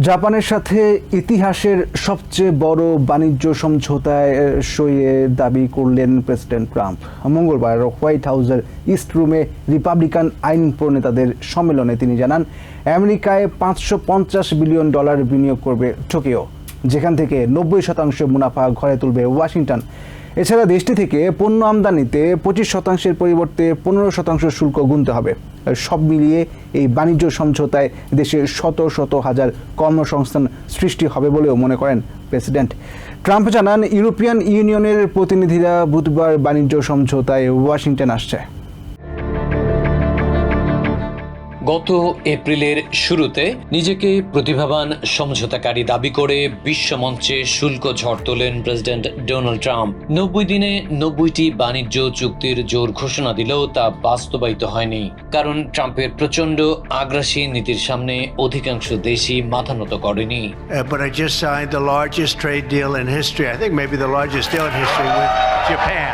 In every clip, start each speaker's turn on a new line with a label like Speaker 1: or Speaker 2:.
Speaker 1: জাপানের সাথে ইতিহাসের সবচেয়ে বড় বাণিজ্য সমঝোতায় সইয়ে দাবি করলেন প্রেসিডেন্ট ট্রাম্প। মঙ্গলবার হোয়াইট হাউসের ইস্ট রুমে রিপাবলিকান আইন প্রণেতাদের সম্মেলনে তিনি জানান, আমেরিকায় $550 বিলিয়ন বিনিয়োগ করবে টোকিও, যেখান থেকে 90% মুনাফা ঘরে তুলবে ওয়াশিংটন। এছাড়া দেশটি থেকে পণ্য আমদানিতে 25% পরিবর্তে 15% শুল্ক গুনতে হবে। সব মিলিয়ে এই বাণিজ্য সমঝোতায় দেশের শত শত হাজার কর্মসংস্থান সৃষ্টি হবে বলেও মনে করেন প্রেসিডেন্ট ট্রাম্প। জানান, ইউরোপিয়ান ইউনিয়নের প্রতিনিধিরা বুধবার বাণিজ্য সমঝোতায় ওয়াশিংটন আসছে।
Speaker 2: গত এপ্রিলের শুরুতে নিজেকে প্রতিভাবান সমঝোতাকারী দাবি করে বিশ্বমঞ্চে শুল্ক ঝড় তোলেন প্রেসিডেন্ট ডোনাল্ড ট্রাম্প। 90 দিনে 90টি বাণিজ্য চুক্তির জোর ঘোষণা দিলেও তা বাস্তবায়িত হয়নি, কারণ ট্রাম্পের প্রচণ্ড আগ্রাসী নীতির সামনে অধিকাংশ দেশই মাথা নত করেনি।
Speaker 3: But I just signed the largest trade deal in history. I think maybe the largest deal in history with Japan.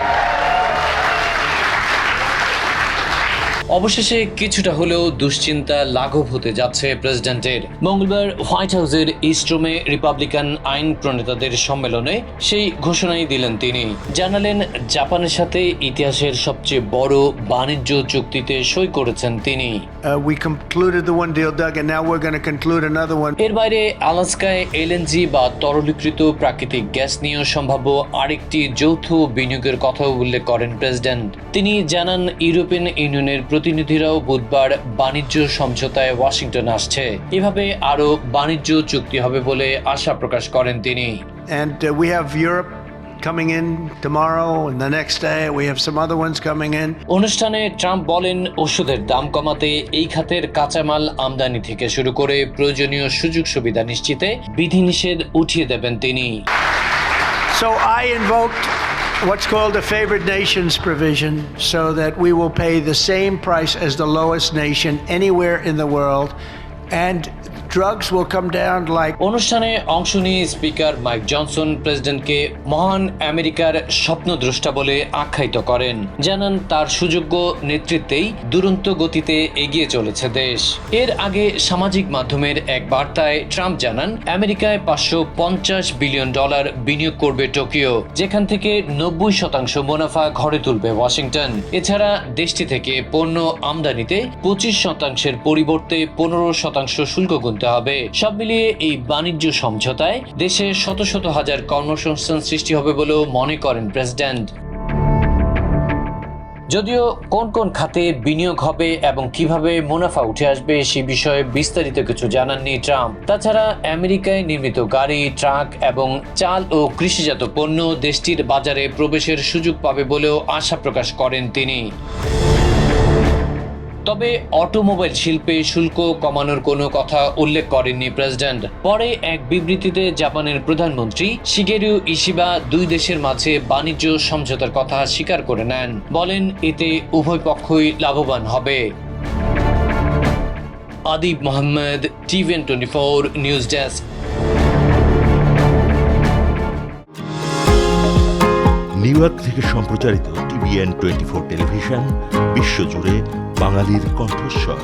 Speaker 2: অবশেষে কিছুটা হলেও দুশ্চিন্তা লাঘব হতে যাচ্ছে প্রেসিডেন্টের। মঙ্গলবার হোয়াইট হাউসের ইস্ট রুমে রিপাবলিকান আইন প্রণেতাদের সম্মেলনে সেই ঘোষণাই দিলেন তিনি। জানালেন, জাপানের সাথে ইতিহাসের সবচেয়ে বড় বাণিজ্য চুক্তিতে সই করেছেন তিনি।
Speaker 3: We concluded the one deal, Doug, and now we're going to conclude another one.
Speaker 2: এর বাইরে আলাস্কায় এলএনজি বা তরলীকৃত প্রাকৃতিক গ্যাস নিয়েও সম্ভাব্য আরেকটি যৌথ বিনিয়োগের কথাও উল্লেখ করেন প্রেসিডেন্ট। তিনি জানান, ইউরোপিয়ান ইউনিয়নের প্রতিনিধিরাও বুধবার বাণিজ্য সমঝোতায় ওয়াশিংটন আসছে। এভাবে আরও বাণিজ্য চুক্তি হবে বলে আশা প্রকাশ করেন তিনি।
Speaker 3: And we have Europe coming in tomorrow, and the next day we have some other ones coming in.
Speaker 2: অনুষ্ঠানে ট্রাম্প বলেন, ওষুধের দাম কমাতে এই খাতের কাঁচামাল আমদানি থেকে শুরু করে প্রয়োজনীয় সুযোগ সুবিধা নিশ্চিতে বিধিনিষেধ উঠিয়ে দেবেন তিনি।
Speaker 3: So I invoked what's called a favored nations provision, so that we will pay the same price as the lowest nation anywhere in the world, and drugs will come down like.
Speaker 2: অনুষ্ঠানে অংশ নিয়ে speaker mic Johnson প্রেসিডেন্টকে মহান আমেরিকার স্বপ্নদ্রষ্টা বলে আখ্যায়িত করেন। জানান, তার সুযোগ্য নেতৃত্বেই দুরন্ত গতিতে এগিয়ে চলেছে দেশ। এর আগে সামাজিক মাধ্যমের এক বার্তায় ট্রাম্প জানান, আমেরিকায় $550 বিলিয়ন বিনিয়োগ করবে টোকিও, যেখান থেকে 90% মুনাফা ঘরে তুলবে ওয়াশিংটন। এছাড়া দেশটি থেকে পণ্য আমদানিতে 25% পরিবর্তে 15% শুল্ক গুনতে হবে। সব মিলিয়ে এই বাণিজ্য সমঝোতায় দেশে শত শত হাজার কর্মসংস্থান সৃষ্টি হবে বলেও মনে করেন প্রেসিডেন্ট। যদিও কোন কোন খাতে বিনিয়োগ হবে এবং কিভাবে মুনাফা উঠে আসবে সে বিষয়ে বিস্তারিত কিছু জানাননি ট্রাম্প। তাছাড়া আমেরিকায় নির্মিত গাড়ি, ট্রাক এবং চাল ও কৃষিজাত পণ্য দেশটির বাজারে প্রবেশের সুযোগ পাবে বলেও আশা প্রকাশ করেন তিনি। তবে অটোমোবাইল শিল্পে শুল্ক কমানোর কোনো কথা উল্লেখ করেননি প্রেসিডেন্ট। পরে এক বিবৃতিতে জাপানের প্রধানমন্ত্রী শিগেরু ইশিবা দুই দেশের মাঝে বাণিজ্য সমঝোতার কথা স্বীকার করে নেন। বলেন, এতে উভয় পক্ষই লাভবান হবে। Adib Mohammad, TVN24 news desk.
Speaker 4: New York থেকে সম্প্রচারিত TVN24 টেলিভিশন বিশ্বজুড়ে বাঙালির কণ্ঠস্বর।